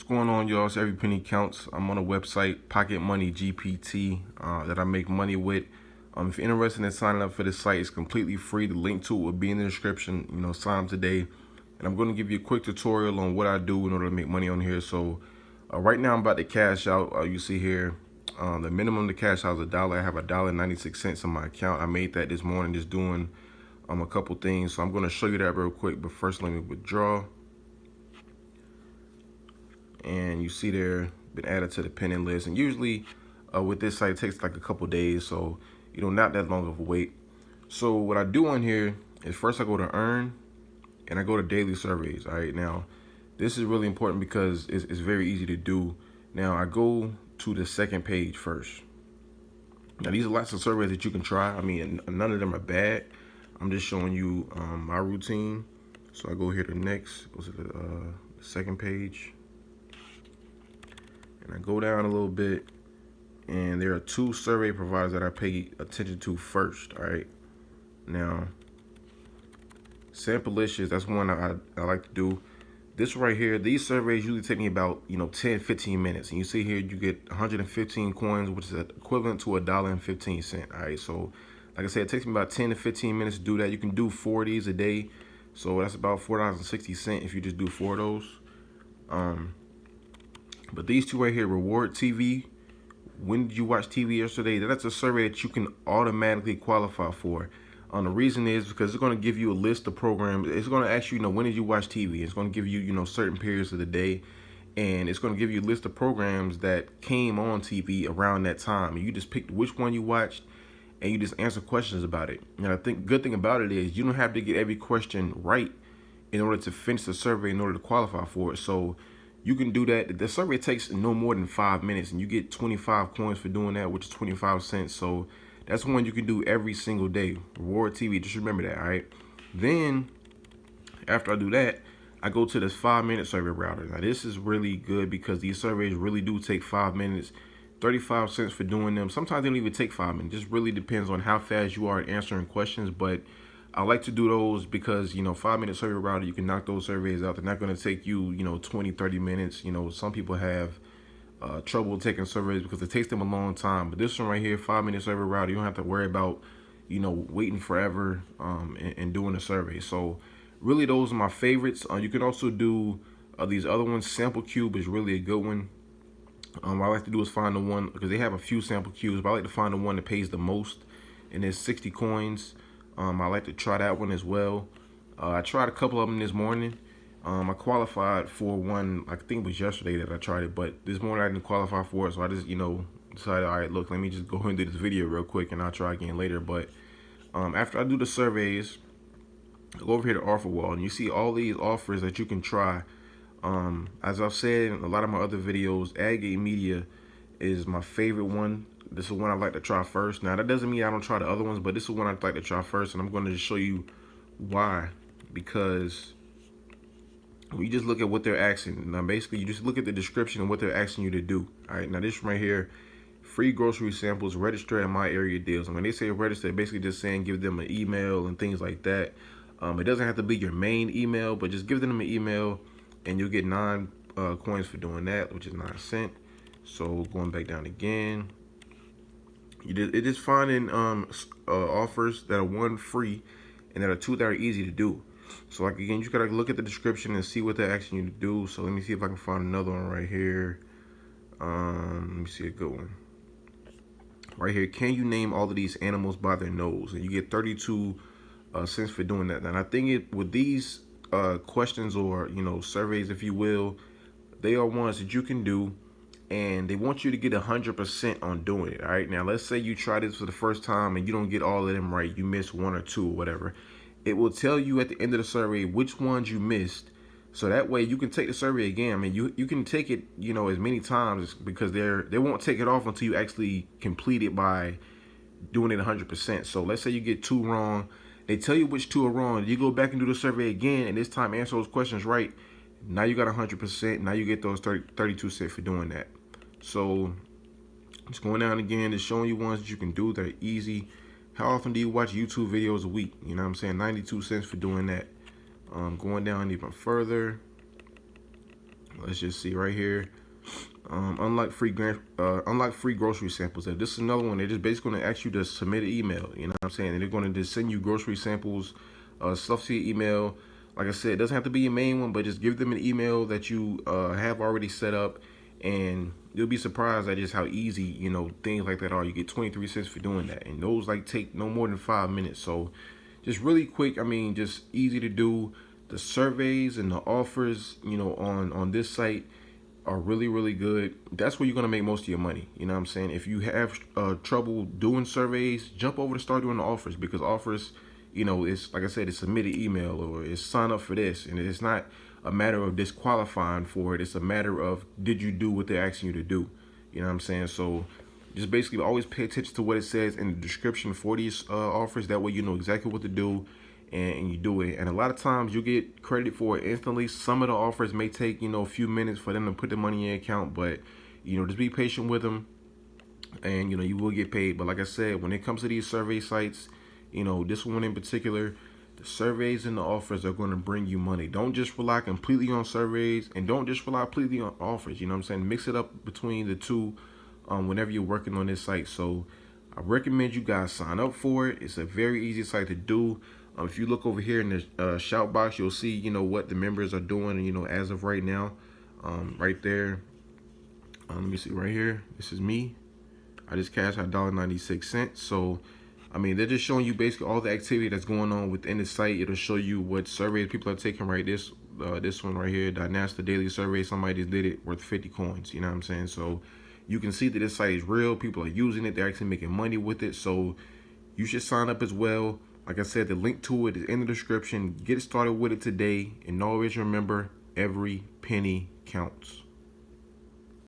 What's going on, y'all? It's Every Penny Counts. I'm on a website, Pocket Money GPT, that I make money with. If you're interested in signing up for this site, it's completely free. The link to it will be in the description. Sign up today. And I'm going to give you a quick tutorial on what I do in order to make money on here. So right now I'm about to cash out. You see here, the minimum to cash out is $1. I have $1.96 in my account. I made that this morning just doing a couple things. So I'm going to show you that real quick. But first, let me withdraw. And you see there, been added to the pending list. And usually with this site, it takes like a couple days, so not that long of a wait. So what I do on here is first I go to earn, and I go to daily surveys. All right, now this is really important because it's very easy to do. Now I go to the second page first. Now these are lots of surveys that you can try. I mean, none of them are bad. I'm just showing you my routine. So I go here to next, goes to the second page. And I go down a little bit, and there are two survey providers that I pay attention to first. All right, now Samplicious, that's one I like to do. This right here, these surveys usually take me about 10-15 minutes, and you see here you get 115 coins, which is equivalent to $1.15. All right, so like I said, it takes me about 10 to 15 minutes to do that. You can do 4 of these a day, so that's about $4.60 if you just do 4 of those. But these two right here, Reward TV, when did you watch TV yesterday? That's a survey that you can automatically qualify for. The reason is because it's going to give you a list of programs. It's going to ask you, when did you watch TV? It's going to give you, certain periods of the day. And it's going to give you a list of programs that came on TV around that time. And you just pick which one you watched, and you just answer questions about it. And I think good thing about it is you don't have to get every question right in order to finish the survey, in order to qualify for it. So you can do that. The survey takes no more than 5 minutes, and you get 25 coins for doing that, which is 25 cents. So that's one you can do every single day. Reward TV, just remember that, all right? Then, after I do that, I go to this 5-minute survey router. Now, this is really good because these surveys really do take 5 minutes, 35 cents for doing them. Sometimes they don't even take 5 minutes. It just really depends on how fast you are at answering questions, but I like to do those because, 5-minute survey router, you can knock those surveys out. They're not going to take you, 20, 30 minutes. Some people have trouble taking surveys because it takes them a long time. But this one right here, 5-minute survey router, you don't have to worry about, waiting forever and doing a survey. So really, those are my favorites. You can also do these other ones. Sample Cube is really a good one. What I like to do is find the one, because they have a few sample cubes, but I like to find the one that pays the most, and there's 60 coins. I like to try that one as well. I tried a couple of them this morning. I qualified for one, I think it was yesterday that I tried it, but this morning I didn't qualify for it, so I just, decided, all right, look, let me just go and do this video real quick, and I'll try again later. But after I do the surveys, I go over here to Offer Wall, and you see all these offers that you can try. As I've said in a lot of my other videos, Aggregate Media is my favorite one. This is one I like to try first. Now, that doesn't mean I don't try the other ones, but this is one I'd like to try first, and I'm going to just show you why. Because when you just look at what they're asking, now basically you just look at the description and what they're asking you to do. All right, now this right here, free grocery samples, register in my area deals. And when they say register, they're basically just saying give them an email and things like that. It doesn't have to be your main email, but just give them an email, and you'll get 9 coins for doing that, which is 9 cents. So going back down again, it is finding offers that are 1 free and that are 2 that are easy to do. So like again, you gotta look at the description and see what they're asking you to do. So let me see if I can find another one right here. Let me see a good one. Right here, can you name all of these animals by their nose? And you get 32 cents for doing that. And I think with these questions or surveys, if you will, they are ones that you can do, and they want you to get 100% on doing it. All right, now let's say you try this for the first time and you don't get all of them right, you miss 1 or 2 or whatever. It will tell you at the end of the survey which ones you missed, so that way you can take the survey again. I mean, you can take it as many times, because they won't take it off until you actually complete it by doing it 100%. So let's say you get 2 wrong, they tell you which 2 are wrong, you go back and do the survey again, and this time answer those questions right. Now you got 100%. Now you get those 32 cents for doing that. So just going down again, just showing you ones that you can do that are easy. How often do you watch YouTube videos a week? You know what I'm saying? 92 cents for doing that. Going down even further, Let's just see right here. Unlike free grocery samples, if this is another one, they're just basically going to ask you to submit an email. You know what I'm saying? And they're going to just send you grocery samples, stuff to your email. Like I said, it doesn't have to be your main one, but just give them an email that you have already set up, and you'll be surprised at just how easy things like that are. You get 23 cents for doing that, and those take no more than 5 minutes. So just really quick. I mean, just easy to do. The surveys and the offers, on this site are really, really good. That's where you're going to make most of your money. You know what I'm saying? If you have trouble doing surveys, jump over to start doing the offers, because offers, it's like I said, it's submit an email or it's sign up for this. And it's not a matter of disqualifying for it. It's a matter of, did you do what they're asking you to do? You know what I'm saying? So just basically always pay attention to what it says in the description for these offers. That way you know exactly what to do, and you do it. And a lot of times you get credit for it instantly. Some of the offers may take a few minutes for them to put the money in your account, but just be patient with them, and you will get paid. But like I said, when it comes to these survey sites, this one in particular, the surveys and the offers are going to bring you money. Don't just rely completely on surveys, and don't just rely completely on offers. You know what I'm saying? Mix it up between the two whenever you're working on this site. So I recommend you guys sign up for it. It's a very easy site to do. If you look over here in the shout box, you'll see what the members are doing, as of right now. Right there. Let me see right here. This is me. I just cashed out $1.96. So I mean, they're just showing you basically all the activity that's going on within the site. It'll show you what surveys people are taking. Right, this one right here, the NASA Daily Survey. Somebody just did it, worth 50 coins. You know what I'm saying? So you can see that this site is real. People are using it. They're actually making money with it. So you should sign up as well. Like I said, the link to it is in the description. Get started with it today, and always remember, every penny counts.